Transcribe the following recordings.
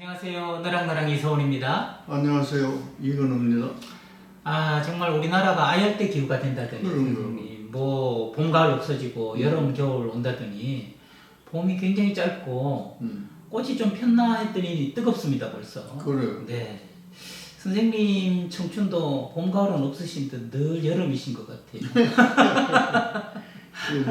안녕하세요. 너랑나랑 이서훈입니다. 안녕하세요. 이건우입니다. 정말 우리나라가 아열대 기후가 된다더니 그럼요. 뭐 봄, 가을 없어지고 여름, 겨울 온다더니 봄이 굉장히 짧고 꽃이 좀 폈나 했더니 뜨겁습니다 벌써. 그래요. 네. 선생님 청춘도 봄, 가을은 없으신 듯 늘 여름이신 것 같아요.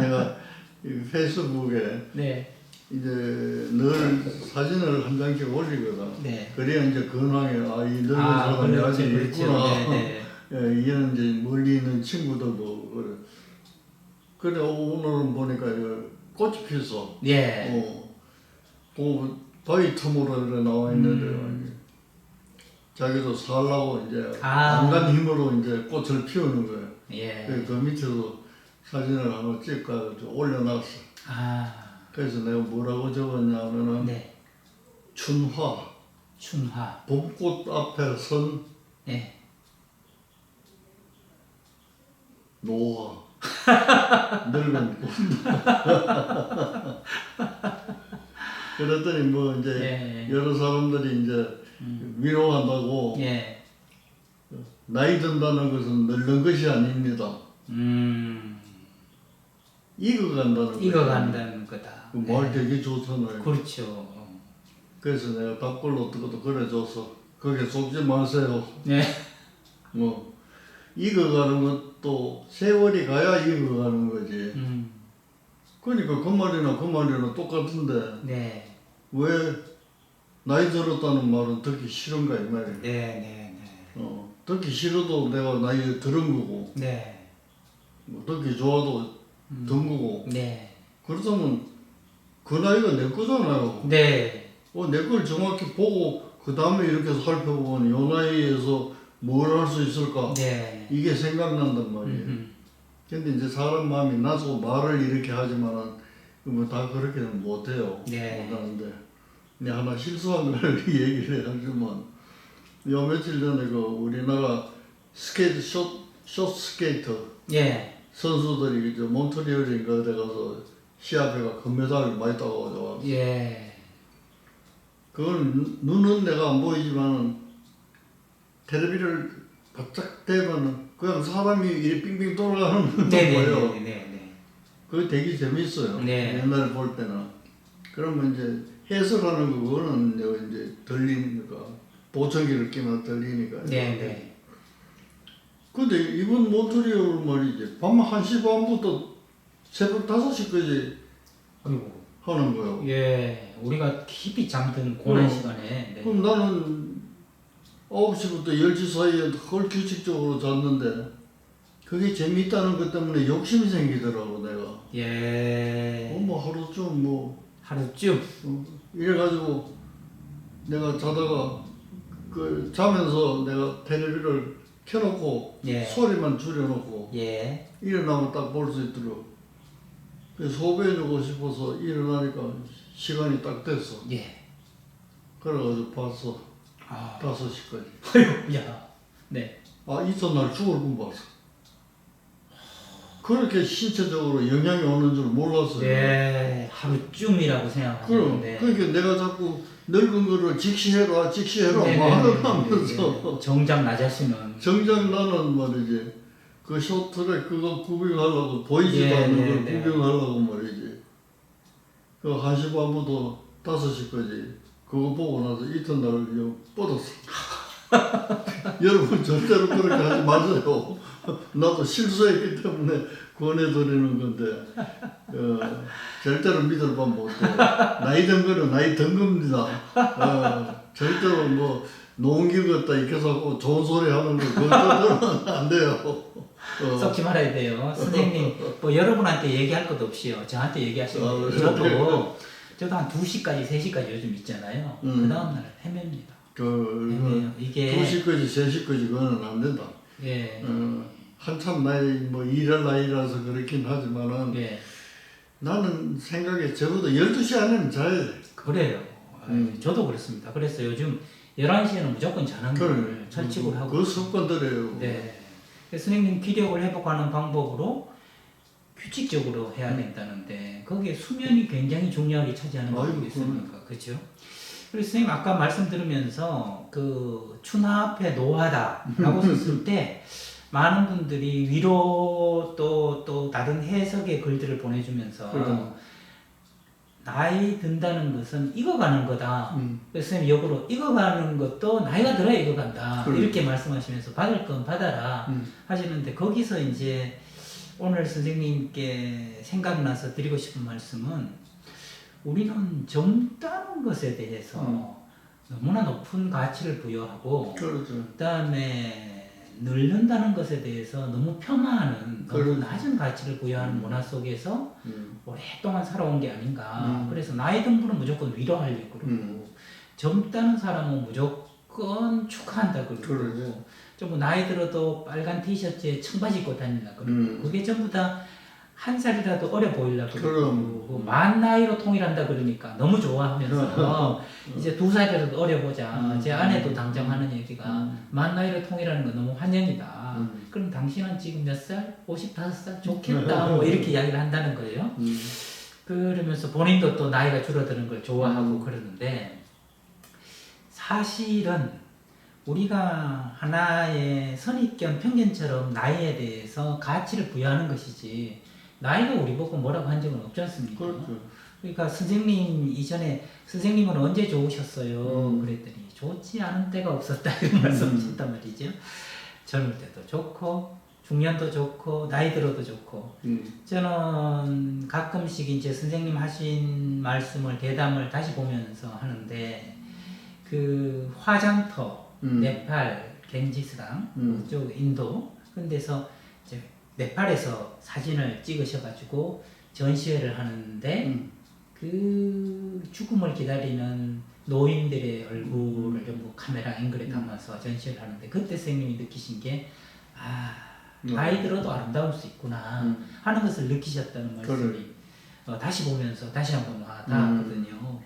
내가 이 페이스북에 네. 이제 늘 사진을 한 장씩 올리거든. 네. 그래야 이제 근황에 이 늙은 사람이 아직 있구나. 네. 예, 얘는 이제 멀리 있는 친구들도 그래. 그래 오늘은 보니까 꽃이 피었어. 네. 그 바위 틈으로 이렇게 나와 있는데 자기도 살라고 이제 안간 힘으로 이제 꽃을 피우는 거예요. 예. 그 밑에서 사진을 한번 찍어 올려놨어. 그래서 내가 뭐라고 적었냐면은 네. 춘화. 춘화. 봄꽃 앞에 선 네. 노화. 늙은 꽃. 그랬더니 뭐 이제 여러 사람들이 이제 위로한다고 예. 나이 든다는 것은 늙는 것이 아닙니다. 익어간다는 거죠. 익어간다는 거다. 그 말 되게 좋잖아요. 그렇죠. 그래서 내가 답글로 그것도 그래줘서 거기에 속지 마세요. 네. 뭐 익어가는 것도 세월이 가야 익어가는 거지. 그러니까 그 말이나 똑같은데 네. 왜 나이 들었다는 말은 듣기 싫은가 이 말이야. 네. 듣기 싫어도 내가 나이 들은 거고 네. 뭐 듣기 좋아도 든 거고 네. 그렇다면 그 나이가 내 거잖아요. 네. 내 걸 정확히 보고 그 다음에 이렇게 살펴보면 요 나이에서 뭘 할 수 있을까? 네. 이게 생각난단 말이에요. 근데 이제 사람 마음이 나서 말을 이렇게 하지만은 뭐 다 그렇게는 못해요. 네. 못하는데 내가 하나 실수한 걸 얘기를 해주면 요 며칠 전에 그 우리나라 스케이트 숏 스케이터 예. 선수들이 이제 몬트리올인가 데 가서 시합회가 금메달을 많이 따고 와서 예. 그건 눈은 내가 안 보이지만은 텔레비를 바짝 대면은 그냥 사람이 이렇게 빙빙 돌아가는 거 보여요. 네. 그게 되게 재밌어요. 네. 옛날에 볼 때는. 그러면 이제 해설하는 그거는 내가 이제 들리니까 보청기를 끼면 들리니까. 네. 근데 이번 몬트리올 말이지 밤 1시 반부터 새벽 5시까지 아이고. 하는 거예요. 예. 우리가 깊이 잠든 고난 시간에. 네. 그럼 나는 9시부터 10시 사이에 헐 규칙적으로 잤는데 그게 재밌다는 것 때문에 욕심이 생기더라고 내가. 예. 뭐 하루쯤 뭐 하루쯤. 이래가지고 내가 자다가 그 자면서 내가 텔레비를 켜놓고 예. 소리만 줄여놓고 예. 일어나면 딱 볼 수 있도록 그래서 소개해주고 싶어서 일어나니까 시간이 딱 됐어. 예. 그래가지고 봤어. 5시까지. 아이고, 야. 네. 이튿날 죽을 분 봤어. 그렇게 신체적으로 영향이 오는 줄 몰랐어요. 네. 하루쯤이라고 생각하는데. 그러니까 내가 자꾸 늙은 거를 직시해라 말을 하면서 정작 나 자신은 정작 나는 말이지 그 쇼트랙 그거 구경하려고 보이지도 않는 걸 구경하려고 말이지 그 1시 반부터 5시까지 그거 보고 나서 이튿날 뻗었어. 여러분 절대로 그렇게 하지 마세요. 나도 실수했기 때문에 권해드리는 건데 절대로 믿어봐 못해. 나이 든 거는 나이 든 겁니다. 절대로 뭐 농기 같다 이렇게 해서 좋은 소리 하는 거 그거 안 돼요. 썩지 말아야 돼요. 선생님 뭐 여러분한테 얘기할 것도 없이요. 저한테 얘기하시면 돼요. 저도 한 2시까지 3시까지 요즘 있잖아요. 그 다음날 헤맵니다. 헤매요. 이게 2시까지 3시까지 그거는 안 된다. 예. 한참 나이 뭐 일할 나이라서 그렇긴 하지만은 나는 생각에 적어도 12시 안에는 자야 돼. 그래요. 저도 그렇습니다. 그래서 요즘 11시에는 무조건 자는 걸 철칙을 하고 그 습관들이에요. 네. 선생님 기력을 회복하는 방법으로 규칙적으로 해야 된다는데 거기에 수면이 굉장히 중요하게 차지하는 거 아니겠습니까? 그렇죠? 그리고 선생님 아까 말씀 들으면서 그 추나 앞에 노하다라고 썼을 때 많은 분들이 위로 또 다른 해석의 글들을 보내주면서 그럼. 나이 든다는 것은 익어가는 거다. 음. 그래서 선생님 역으로 익어가는 것도 나이가 들어야 익어간다. 그래. 이렇게 말씀하시면서 받을 건 받아라 하시는데 거기서 이제 오늘 선생님께 생각나서 드리고 싶은 말씀은 우리는 젊다는 것에 대해서 너무나 높은 가치를 부여하고 그렇죠. 그다음에 늙는다는 것에 대해서 너무 폄하하는 너무 그렇죠. 낮은 가치를 부여하는 문화 속에서 오랫동안 살아온 게 아닌가. 그래서 나이 든 분은 무조건 위로하려고 그러고 젊다는 사람은 무조건 축하한다 그러고 그러죠. 좀 나이 들어도 빨간 티셔츠에 청바지 입고 다닌다 그러고 그게 전부 다 한 살이라도 어려 보이려고 그러고 만 나이로 통일한다 그러니까 너무 좋아하면서 이제 2살이라도 어려 보자. 제 아내도 당장 하는 얘기가 만 나이로 통일하는 건 너무 환영이다. 그럼 당신은 지금 몇 살? 55살? 좋겠다. 뭐 이렇게 이야기를 한다는 거예요. 그러면서 본인도 또 나이가 줄어드는 걸 좋아하고 그러는데 사실은 우리가 하나의 선입견, 편견처럼 나이에 대해서 가치를 부여하는 것이지 나이가 우리 보고 뭐라고 한 적은 없지 않습니까? 그렇죠. 그러니까 선생님 이전에 선생님은 언제 좋으셨어요? 그랬더니 좋지 않은 때가 없었다 이런 말씀하셨단 말이죠. 젊을 때도 좋고 중년도 좋고 나이 들어도 좋고 저는 가끔씩 이제 선생님 하신 말씀을 대담을 다시 보면서 하는데 그 화장터 네팔 겐지스강 그쪽 인도 그런 데서 이제 네팔에서 사진을 찍으셔가지고 전시회를 하는데 그 죽음을 기다리는 노인들의 얼굴을 전부 카메라 앵글에 담아서 전시회를 하는데 그때 선생님이 느끼신 게 나이 들어도 아름다울 수 있구나 하는 것을 느끼셨다는 말씀이 다시 보면서 다시 한번 와닿았거든요.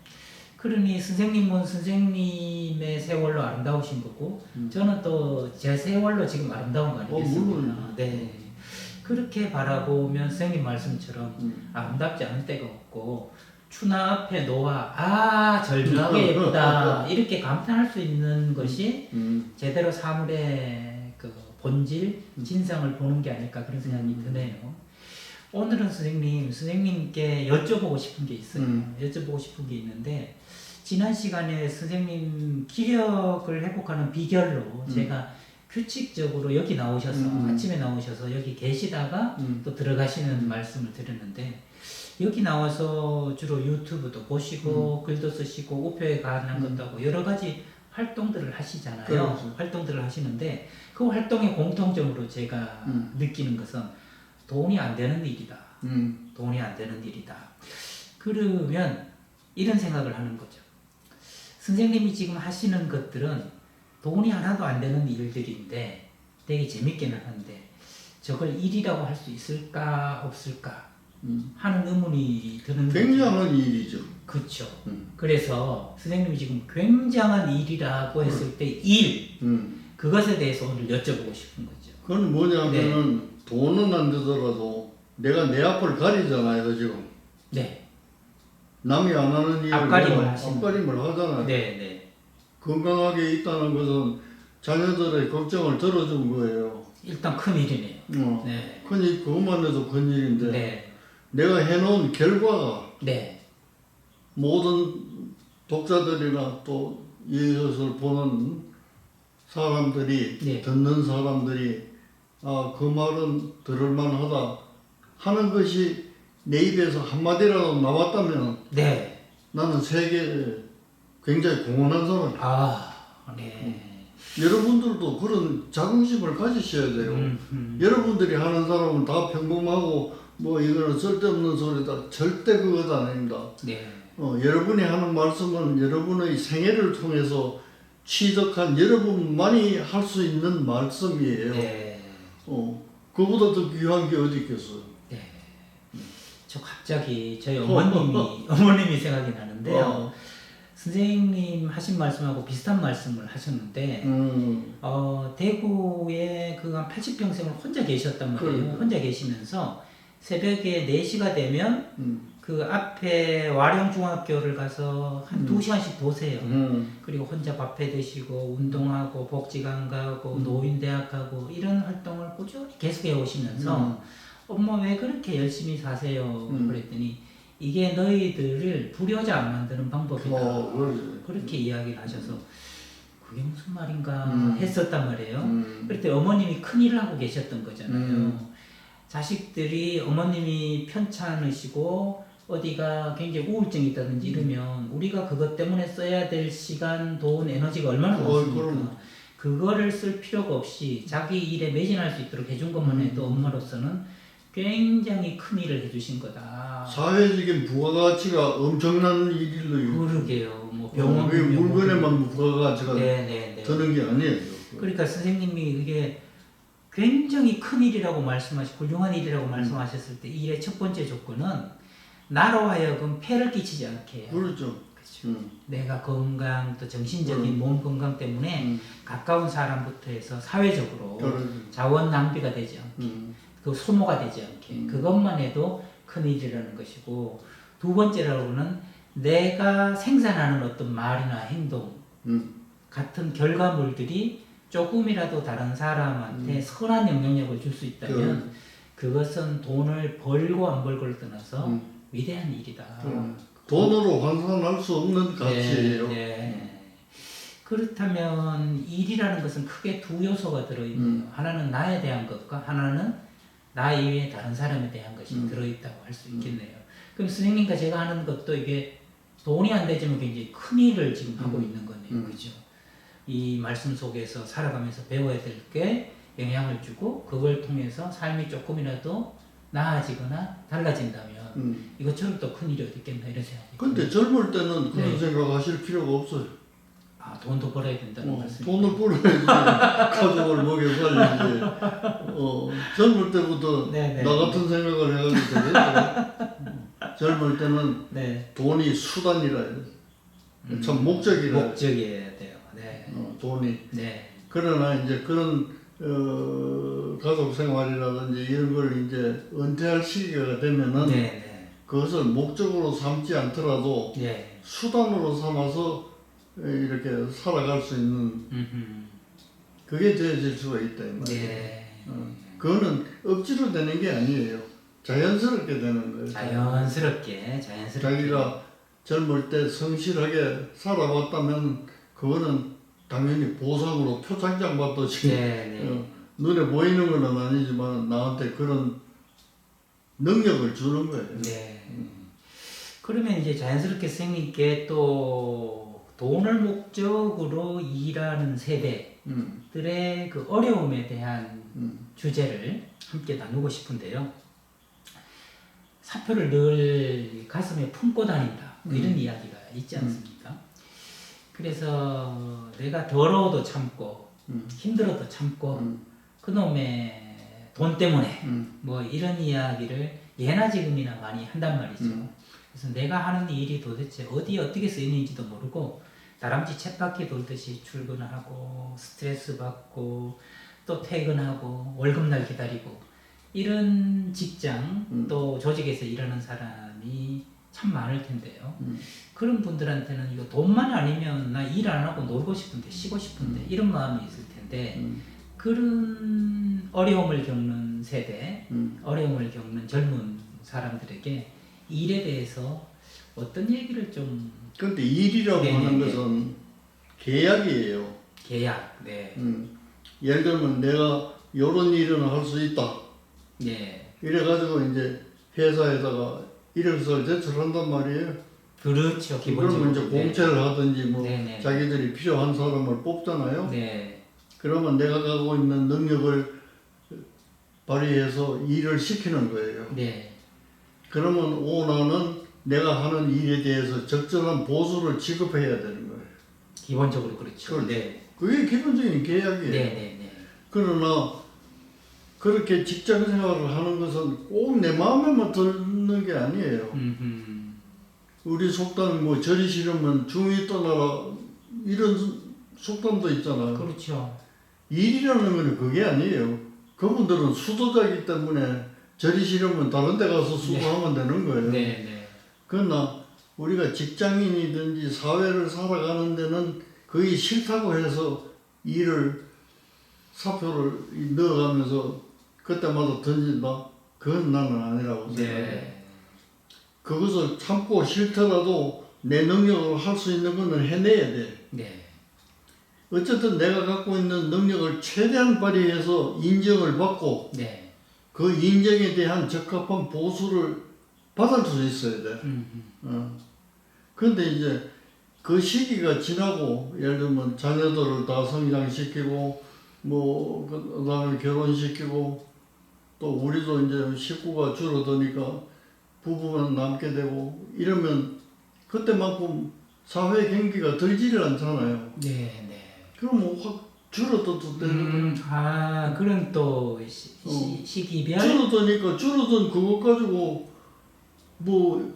그러니 선생님은 선생님의 세월로 아름다우신 거고 저는 또 제 세월로 지금 아름다운 거 아니겠습니까? 네. 그렇게 바라보면 선생님 말씀처럼 아름답지 않은 때가 없고 추나 앞에 노아 절묘하게 예쁘다 이렇게 감탄할 수 있는 것이 제대로 사물의 그 본질, 진상을 보는 게 아닐까 그런 생각이 드네요. 오늘은 선생님께 여쭤보고 싶은 게 있어요. 여쭤보고 싶은 게 있는데 지난 시간에 선생님 기력을 회복하는 비결로 제가 규칙적으로 여기 나오셔서 아침에 나오셔서 여기 계시다가 또 들어가시는 말씀을 드렸는데 여기 나와서 주로 유튜브도 보시고 글도 쓰시고 우표에 관한 것도 하고 여러 가지 활동들을 하시잖아요. 그렇죠. 활동들을 하시는데 그 활동의 공통점으로 제가 느끼는 것은 돈이 안 되는 일이다. 돈이 안 되는 일이다. 그러면 이런 생각을 하는 거죠. 선생님이 지금 하시는 것들은 돈이 하나도 안 되는 일들인데 되게 재밌게는 하는데 저걸 일이라고 할 수 있을까 없을까 하는 의문이 드는 거죠. 굉장한 일이죠. 그렇죠. 그래서 선생님이 지금 굉장한 일이라고 했을 때 일, 그것에 대해서 오늘 여쭤보고 싶은 거죠. 그건 뭐냐면은 돈은 안 되더라도 내가 내 앞을 가리잖아요 지금. 네. 남이 안 하는 일을 앞가림을 하잖아요. 네. 건강하게 있다는 것은 자녀들의 걱정을 들어준 거예요. 일단 큰 일이네요. 네. 큰일, 그것만 해도 큰 일인데 네. 내가 해놓은 결과가 네. 모든 독자들이나 또 이것을 보는 사람들이 네. 듣는 사람들이 그 말은 들을만하다 하는 것이 내 입에서 한마디라도 나왔다면 네. 나는 세계에 굉장히 공헌한 사람이에요. 네. 여러분들도 그런 자긍심을 가지셔야 돼요. 여러분들이 하는 사람은 다 평범하고 뭐 이거는 쓸데없는 소리다. 절대 그것 아닙니다. 네. 여러분이 하는 말씀은 여러분의 생애를 통해서 취득한 여러분만이 할 수 있는 말씀이에요. 네. 그보다 더 귀한 게 어디 있겠어요. 네. 저 갑자기 저희 어머님이 생각이 나는데요. 선생님 하신 말씀하고 비슷한 말씀을 하셨는데 대구에 그 한 80평생을 혼자 계셨단 말이에요. 혼자 계시면서 새벽에 4시가 되면 그 앞에 와룡중학교를 가서 한 2시간씩 보세요. 그리고 혼자 밥해 드시고 운동하고 복지관 가고 노인대학 가고 이런 활동을 꾸준히 계속해 오시면서 엄마 왜 그렇게 열심히 사세요? 그랬더니 이게 너희들을 불효자 안 만드는 방법이다. 그렇게 이야기를 하셔서 그게 무슨 말인가 했었단 말이에요. 그랬더니 어머님이 큰일을 하고 계셨던 거잖아요. 자식들이 어머님이 편찮으시고 어디가 굉장히 우울증이 있다든지 이러면 우리가 그것 때문에 써야 될 시간, 돈, 에너지가 얼마나 많습니까? 그거를 쓸 필요가 없이 자기 일에 매진할 수 있도록 해준 것만 해도 엄마로서는 굉장히 큰 일을 해주신 거다. 사회적인 부가가치가 엄청난 일일로. 그러게요. 뭐 병원 물건에만 부가가치가 드는 게 아니에요. 그러니까 선생님이 그게 굉장히 큰 일이라고 말씀하시고 훌륭한 일이라고 말씀하셨을 때 이 일의 첫 번째 조건은 나로 하여금 폐를 끼치지 않게 해요. 그렇죠. 내가 건강 또 정신적인 몸 건강 때문에 가까운 사람부터 해서 사회적으로 자원 낭비가 되지 않게 그 소모가 되지 않게 그것만 해도 큰 일이라는 것이고 두 번째로는 내가 생산하는 어떤 말이나 행동 같은 결과물들이 조금이라도 다른 사람한테 선한 영향력을 줄 수 있다면 그것은 돈을 벌고 안 벌고를 떠나서 위대한 일이다. 돈으로 환산할 수 없는 가치예요. 그렇다면 일이라는 것은 크게 두 요소가 들어있네요. 하나는 나에 대한 것과 하나는 나 이외에 다른 사람에 대한 것이 들어있다고 할 수 있겠네요. 그럼 선생님과 제가 하는 것도 이게 돈이 안 되지만 굉장히 큰 일을 지금 하고 있는 거네요. 그죠? 이 말씀 속에서 살아가면서 배워야 될 게 영향을 주고 그걸 통해서 삶이 조금이라도 나아지거나 달라진다면 이것처럼 또 큰 일이 어디 있겠나 이런 생각이 근데 젊을 때는 그런 생각하실 필요가 없어요. 아, 돈도 벌어야 된다는 말씀이죠. 돈을 벌어야지 가족을 먹여 살리지. 젊을 때부터 나 같은 생각을 해가지고 되겠죠. 젊을 때는 돈이 수단이라요. 참 목적이어야 돼요. 돈이. 그러나 이제 그런 가족 생활이라든지 이런 걸 이제 은퇴할 시기가 되면은 그것을 목적으로 삼지 않더라도 수단으로 삼아서 이렇게 살아갈 수 있는 그게 되어질 수가 있다 이 말이에요. 그거는 억지로 되는 게 아니에요. 자연스럽게 되는 거예요. 자연스럽게. 자기가 젊을 때 성실하게 살아왔다면 그거는 당연히 보상으로 표창장 받듯이 눈에 보이는 건 아니지만 나한테 그런 능력을 주는 거예요. 그러면 이제 자연스럽게 선생님께 또 돈을 목적으로 일하는 세대들의 그 어려움에 대한 주제를 함께 나누고 싶은데요. 사표를 늘 가슴에 품고 다닌다. 이런 이야기가 있지 않습니까? 그래서 내가 더러워도 참고 힘들어도 참고 그놈의 돈 때문에 뭐 이런 이야기를 예나 지금이나 많이 한단 말이죠. 그래서 내가 하는 일이 도대체 어디에 어떻게 쓰이는지도 모르고 다람쥐 쳇바퀴 돌듯이 출근하고 스트레스 받고 또 퇴근하고 월급날 기다리고 이런 직장 또 조직에서 일하는 사람이 참 많을 텐데요. 그런 분들한테는 이거 돈만 아니면 나 일 안 하고 놀고 싶은데 쉬고 싶은데 이런 마음이 있을 텐데 그런 어려움을 겪는 세대, 어려움을 겪는 젊은 사람들에게 일에 대해서 어떤 얘기를 좀 근데 일이라고 하는 것은 계약이에요. 계약, 예를 들면 내가 이런 일은 할 수 있다. 이래가지고 이제 회사에다가 이력서를 제출한단 말이에요. 그렇죠. 그러면 이제 공채를 하든지 뭐 자기들이 필요한 사람을 뽑잖아요. 그러면 내가 갖고 있는 능력을 발휘해서 일을 시키는 거예요. 그러면 오너는 내가 하는 일에 대해서 적절한 보수를 지급해야 되는 거예요. 기본적으로 그렇죠. 그게 기본적인 계약이에요. 그러나 그렇게 직장 생활을 하는 것은 꼭 내 마음에만 드는 게 아니에요. 우리 속담 뭐 절이 싫으면 중이 떠나라 이런 속담도 있잖아요. 그렇죠. 일이라는 건 그게 아니에요. 그분들은 수도자이기 때문에 절이 싫으면 다른 데 가서 수도하면 되는 거예요. 그러나 우리가 직장인이든지 사회를 살아가는 데는 그게 싫다고 해서 일을 사표를 넣어가면서 그때마다 던진다? 그건 나는 아니라고 생각해. 네. 그것을 참고 싫더라도 내 능력으로 할 수 있는 거는 해내야 돼. 네. 어쨌든 내가 갖고 있는 능력을 최대한 발휘해서 인정을 받고 네. 그 인정에 대한 적합한 보수를 받을 수 있어야 돼. 그런데 이제 그 시기가 지나고 예를 들면 자녀들을 다 성장시키고 뭐 그다음에 결혼시키고 또 우리도 이제 식구가 줄어드니까 부부만 남게 되고 이러면 그때만큼 사회 경기가 들지를 않잖아요. 네. 네. 그럼 확 줄어들도 되는 그런 또 시기별 줄어드니까 줄어든 그것 가지고 뭐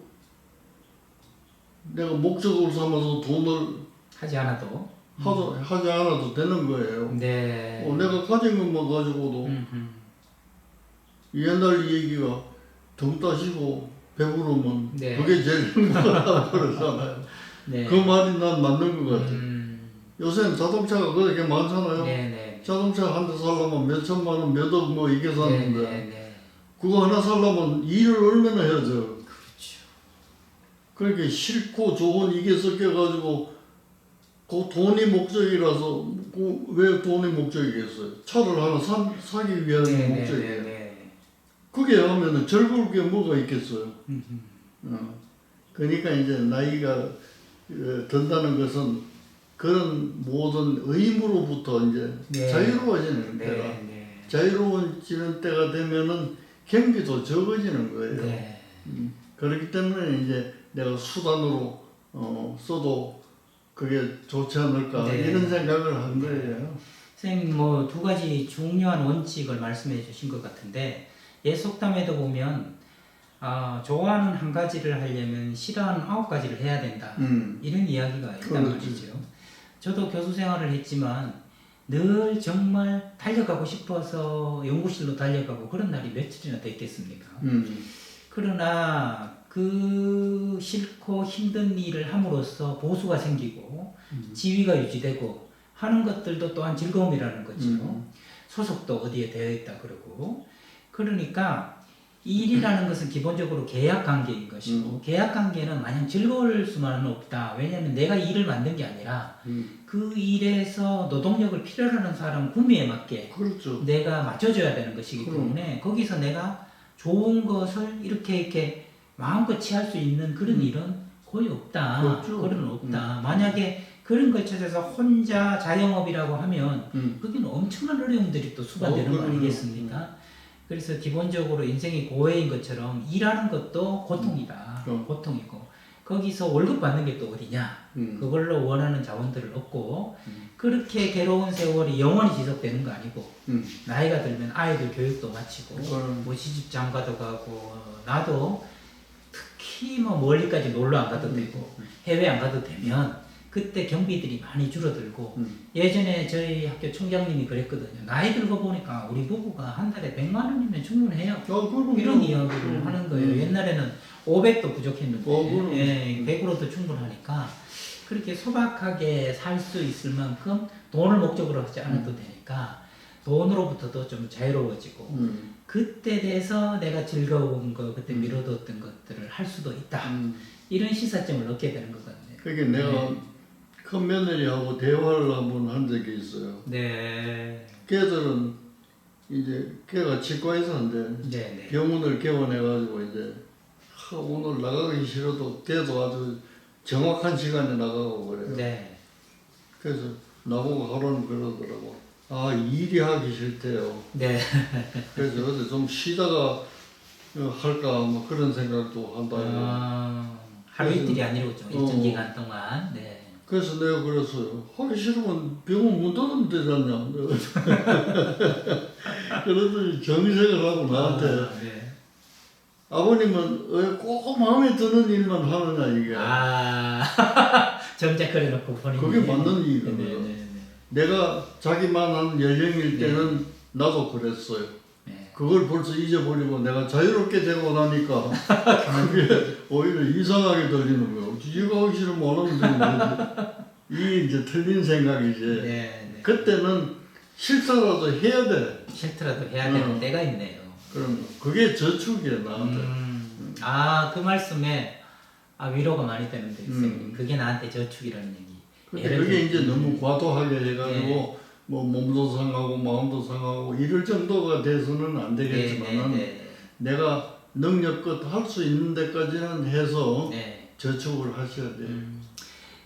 내가 목적으로 삼아서 돈을 하지 않아도 하지 않아도 되는 거예요. 네. 내가 가진 것만 가지고도 옛날 얘기가 등 따시고 배부르면 네. 그게 제일 행복하다고 그러잖아요. 네. 그 말이 난 맞는 것 같아. 요새는 자동차가 그렇게 많잖아요. 네. 자동차 한 대 살려면 몇 천만 원, 몇 억 뭐 이게 사는데 네. 그거 하나 살려면 일을 얼마나 해야죠. 그렇죠. 그렇게 싫고 좋은 이게 섞여가지고 그 돈이 목적이라서 왜 돈이 목적이겠어요? 차를 하나 사기 위한 목적이에요. 네. 그게 하면은 즐거울 게 뭐가 있겠어요. 그러니까 이제 나이가 든다는 것은 그런 모든 의무로부터 이제 네. 자유로워지는 때라. 네. 자유로워지는 때가 되면은 경비도 적어지는 거예요. 네. 그렇기 때문에 이제 내가 수단으로 써도 그게 좋지 않을까 네. 이런 생각을 한 거예요. 선생님 뭐 두 가지 중요한 원칙을 말씀해 주신 것 같은데 예속담에도 보면 좋아하는 한 가지를 하려면 싫어하는 9가지를 해야 된다. 이런 이야기가 있단 그렇지. 말이죠. 저도 교수 생활을 했지만 늘 정말 달려가고 싶어서 연구실로 달려가고 그런 날이 며칠이나 됐겠습니까? 그러나 그 싫고 힘든 일을 함으로써 보수가 생기고 지위가 유지되고 하는 것들도 또한 즐거움이라는 거죠. 소속도 어디에 되어 있다 그러고 그러니까 일이라는 것은 기본적으로 계약관계인 것이고 계약관계는 마냥 즐거울 수만은 없다. 왜냐하면 내가 일을 만든 게 아니라 그 일에서 노동력을 필요로 하는 사람 구매에 맞게 그렇죠. 내가 맞춰줘야 되는 것이기 때문에 거기서 내가 좋은 것을 이렇게 마음껏 취할 수 있는 그런 일은 거의 없다. 그렇죠. 그런 없다. 만약에 그런 걸 찾아서 혼자 자영업이라고 하면 거기는 엄청난 어려움들이 또 수반되는 거 아니겠습니까? 그래서 기본적으로 인생이 고해인 것처럼 일하는 것도 고통이다. 고통이고 거기서 월급 받는 게 또 어디냐. 그걸로 원하는 자원들을 얻고 그렇게 괴로운 세월이 영원히 지속되는 거 아니고 나이가 들면 아이들 교육도 마치고 뭐 시집 장가도 가고 나도 특히 뭐 멀리까지 놀러 안 가도 되고 해외 안 가도 되면 그때 경비들이 많이 줄어들고 예전에 저희 학교 총장님이 그랬거든요. 나이 들고 보니까 우리 부부가 한 달에 100만 원이면 충분해요. 이런 이야기를 하는 거예요. 옛날에는 500도 부족했는데 100으로도 충분하니까 그렇게 소박하게 살 수 있을 만큼 돈을 목적으로 하지 않아도 되니까 돈으로부터도 좀 자유로워지고 그때 돼서 내가 즐거운 거 그때 미뤄뒀던 것들을 할 수도 있다. 이런 시사점을 얻게 되는 것 같네요. 그게 내가 큰 며느리하고 대화를 한번 한 적이 있어요. 네. 걔들은 이제 걔가 치과에서 한대 병원을 개원해가지고 이제 오늘 나가기 싫어도 걔도 아주 정확한 시간에 나가고 그래요. 네. 그래서 나보고 하루는 그러더라고. 일이 하기 싫대요. 네. 그래서 어제 좀 쉬다가 할까 뭐 그런 생각도 한다. 하루 이틀이 아니고 좀 일정 기간 동안. 네. 그래서 내가 그랬어요. 하기 싫으면 병원 문 닫으면 되지 않냐. 그러더니 정색을 하고 나한테 아버님은 왜 꼭 마음에 드는 일만 하느냐 이게. 정작 그래놓고 본인이. 그게 맞는 얘기거든요. 내가 자기만한 연령일 때는 나도 그랬어요. 그걸 벌써 잊어버리고 내가 자유롭게 되고 나니까 그게 오히려 이상하게 들리는 거예요. 이거 하기 싫으면 안 하면 되는 이 이제 틀린 생각이지. 네, 네. 그때는 싫더라도 해야 돼. 싫더라도 해야 되는 때가 있네요. 그럼 그게 저축이야 나한테. 그 말씀에 위로가 많이 되는데 선생님. 그게 나한테 저축이라는 얘기. 근데 그게 이제 너무 과도하게 해가지고 뭐 몸도 상하고 마음도 상하고 이럴 정도가 돼서는 안 되겠지만은 내가 능력껏 할 수 있는 데까지는 해서 저축을 하셔야 돼요.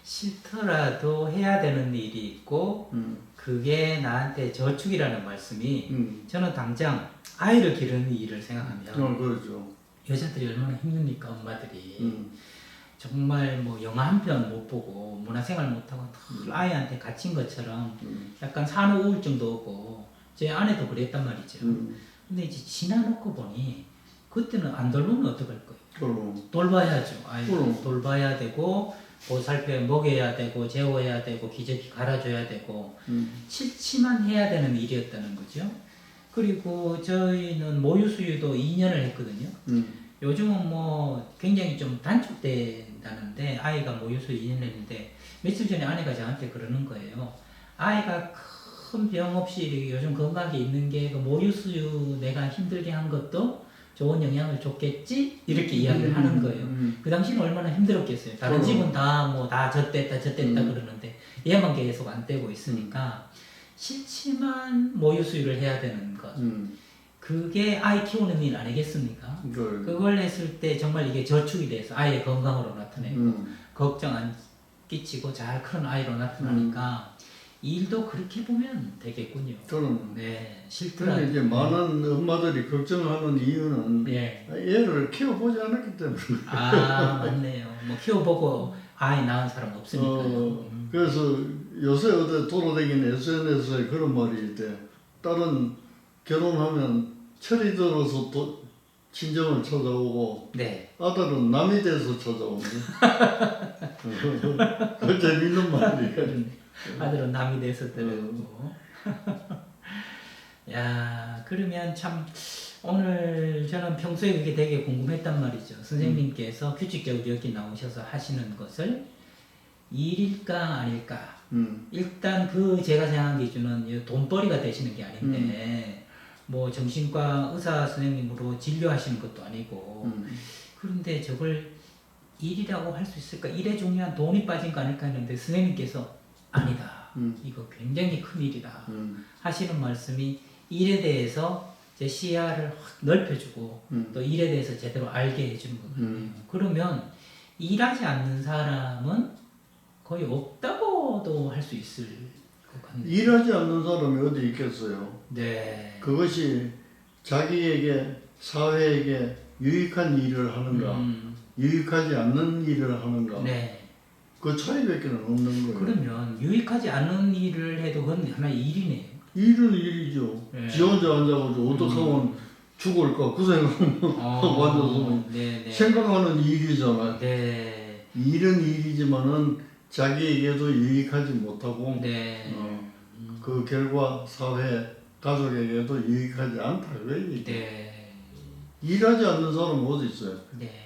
싫더라도 해야 되는 일이 있고 그게 나한테 저축이라는 말씀이 저는 당장 아이를 기르는 일을 생각하면 그렇죠. 여자들이 얼마나 힘듭니까 엄마들이 정말 뭐 영화 한 편 못 보고 문화생활 못하고 늘 아이한테 갇힌 것처럼 약간 산후 우울증도 오고 제 아내도 그랬단 말이죠. 근데 이제 지나놓고 보니 그때는 안 돌보면 어떡할 거예요? 돌봐야죠. 아이를 돌봐야 되고 보살펴 먹여야 되고 재워야 되고 기저귀 갈아줘야 되고 싫지만 해야 되는 일이었다는 거죠. 그리고 저희는 모유수유도 2년을 했거든요. 요즘은 뭐 굉장히 좀 단축된다는데 아이가 모유수유 2년 했는데 며칠 전에 아내가 저한테 그러는 거예요. 아이가 큰 병 없이 요즘 건강하게 있는 게 그 모유수유 내가 힘들게 한 것도 좋은 영향을 줬겠지? 이렇게 이야기를 하는 거예요. 그 당시는 얼마나 힘들었겠어요. 다른 집은 다 젖됐다 그러는데 얘만 계속 안 떼고 있으니까 싫지만 모유수유를 해야 되는 것. 그게 아이 키우는 일 아니겠습니까? 그걸 했을 때 정말 이게 저축이 돼서 아이의 건강으로 나타내고 걱정 안 끼치고 잘 큰 아이로 나타나니까 일도 그렇게 보면 되겠군요. 네, 싫더라도. 근데 이제 많은 엄마들이 걱정하는 이유는 얘를 키워보지 않았기 때문에. 맞네요. 뭐 키워보고 아이 낳은 사람 없으니까요. 그래서 요새 어디 돌아다니는 SNS에 그런 말이 있대. 딸은 결혼하면 철이 들어서 친정을 찾아오고 아들은 남이 돼서 찾아오는데. 그 재밌는 말이에요. 아들은 남이 돼서 들어오고. 야, 그러면 참 오늘 저는 평소에 그게 되게 궁금했단 말이죠. 선생님께서 규칙적으로 여기 나오셔서 하시는 것을 일일까 아닐까. 일단 제가 생각한 기준은 돈벌이가 되시는 게 아닌데 뭐 정신과 의사 선생님으로 진료하시는 것도 아니고 그런데 저걸 일이라고 할 수 있을까? 일에 중요한 돈이 빠진 거 아닐까 했는데 선생님께서 아니다. 이거 굉장히 큰 일이다. 하시는 말씀이 일에 대해서 제 시야를 확 넓혀주고 또 일에 대해서 제대로 알게 해주는 거거든요. 그러면 일하지 않는 사람은 거의 없다고도 할 수 있을 것 같네요. 일하지 않는 사람이 어디 있겠어요? 그것이 자기에게 사회에게 유익한 일을 하는가 유익하지 않는 일을 하는가 그 차이밖에 없는 거예요. 그러면 유익하지 않은 일을 해도 그건 하나의 일이네요. 일은 일이죠. 지 혼자 앉아가지고 어떡하면 죽을까 그 생각만 하고 앉아서 생각하는 일이잖아요. 일은 일이지만은 자기에게도 유익하지 못하고 그 결과 사회, 가족에게도 유익하지 않다. 일하지 않는 사람은 어디 있어요?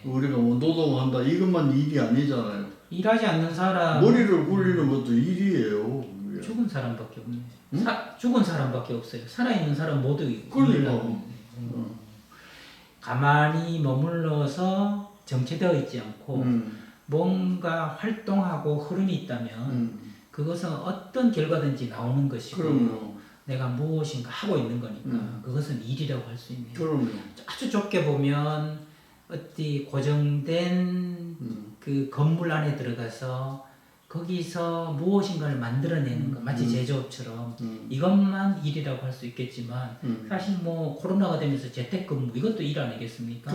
우리가 뭐 노동한다 이것만 일이 아니잖아요. 일하지 않는 사람 머리를 굴리는 것도 일이에요. 죽은 사람밖에 없네요. 죽은 사람밖에 없어요. 살아있는 사람 모두 그러니까 가만히 머물러서 정체되어 있지 않고 뭔가 활동하고 흐름이 있다면 그것은 어떤 결과든지 나오는 것이고 내가 무엇인가 하고 있는 거니까 그것은 일이라고 할 수 있네요. 아주 좁게 보면 어디 고정된 그 건물 안에 들어가서 거기서 무엇인가를 만들어내는 것, 마치 제조업처럼 이것만 일이라고 할 수 있겠지만 사실 뭐 코로나가 되면서 재택근무 이것도 일 아니겠습니까?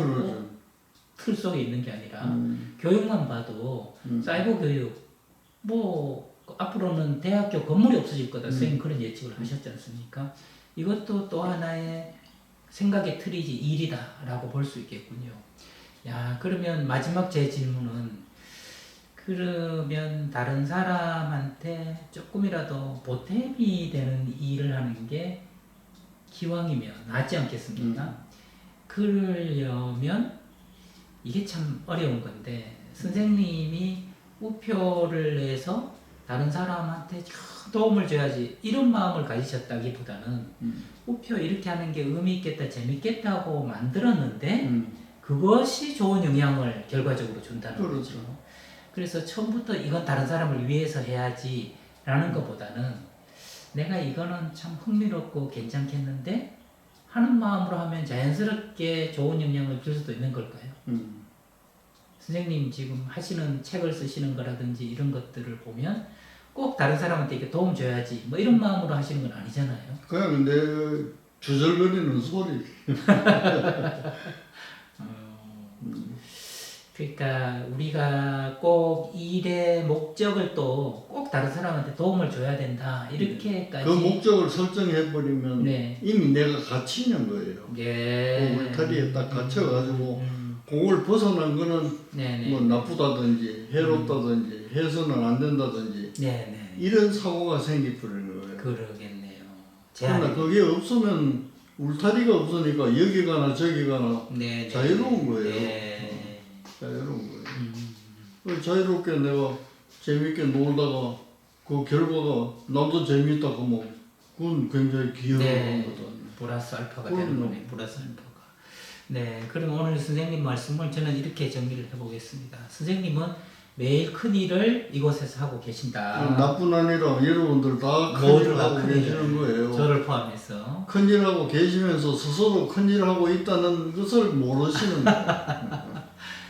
틀 속에 있는 게 아니라 교육만 봐도 사이버 교육 뭐 앞으로는 대학교 건물이 없어질 거다 선생님 그런 예측을 하셨지 않습니까? 이것도 또 하나의 생각의 틀이지 일이다 라고 볼 수 있겠군요. 야, 그러면 마지막 제 질문은 그러면 다른 사람한테 조금이라도 보탬이 되는 일을 하는 게 기왕이면 낫지 않겠습니까? 그러려면 이게 참 어려운 건데 선생님이 우표를 내서 다른 사람한테 도움을 줘야지 이런 마음을 가지셨다기보다는 우표 이렇게 하는 게 의미 있겠다 재밌겠다 하고 만들었는데 그것이 좋은 영향을 결과적으로 준다는 그렇죠. 거죠. 그래서 처음부터 이건 다른 사람을 위해서 해야지 라는 것보다는 내가 이거는 참 흥미롭고 괜찮겠는데 하는 마음으로 하면 자연스럽게 좋은 영향을 줄 수도 있는 걸까요? 선생님 지금 하시는 책을 쓰시는 거라든지 이런 것들을 보면 꼭 다른 사람한테 이렇게 도움 줘야지 뭐 이런 마음으로 하시는 건 아니잖아요. 그냥 내 주절거리는 소리. 그러니까 우리가 꼭 일의 목적을 또 꼭 다른 사람한테 도움을 줘야 된다 이렇게까지 그 목적을 설정해버리면 네. 이미 내가 갇히는 거예요. 예. 그 울타리에 딱 갇혀가지고 그걸 벗어난 거는 네네. 뭐 나쁘다든지 해롭다든지 해서는 안 된다든지 네네. 이런 사고가 생기버리는 거예요. 그러겠네요. 그러나 그게 없으면 울타리가 없으니까 여기 가나 저기 가나 네네. 자유로운 거예요. 네. 자유로운 거예요. 그 자유롭게 내가 재밌게 놀다가 그 결과가 나도 재밌다 그러면 그건 굉장히 귀여운 네. 거다. 플러스 알파가 되는 거네. 플러스 알파가. 네. 그럼 오늘 선생님 말씀을 저는 이렇게 정리를 해보겠습니다. 선생님은 매일 큰 일을 이곳에서 하고 계신다. 나뿐 아니라 여러분들 다 큰일 하고 계시는 거예요. 저를 포함해서. 큰일 하고 계시면서 스스로 큰일 하고 있다는 것을 모르시는 거예요.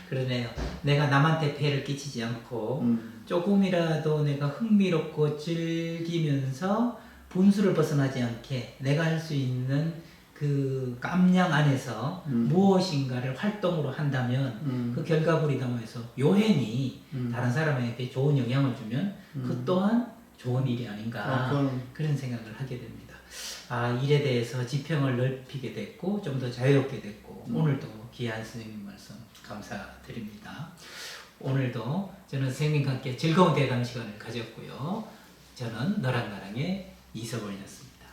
그러네요. 내가 남한테 폐를 끼치지 않고 조금이라도 내가 흥미롭고 즐기면서 분수를 벗어나지 않게 내가 할 수 있는 그 깜냥 안에서 무엇인가를 활동으로 한다면 그 결과물이다면서 요행이 다른 사람에게 좋은 영향을 주면 그 또한 좋은 일이 아닌가 그런 생각을 하게 됩니다. 아, 일에 대해서 지평을 넓히게 됐고 좀 더 자유롭게 됐고 오늘도 귀한 선생님 말씀 감사드립니다. 오늘도 저는 선생님과 함께 즐거운 대담 시간을 가졌고요. 저는 너랑 나랑의 이서원이었습니다.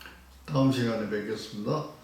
다음 시간에 뵙겠습니다.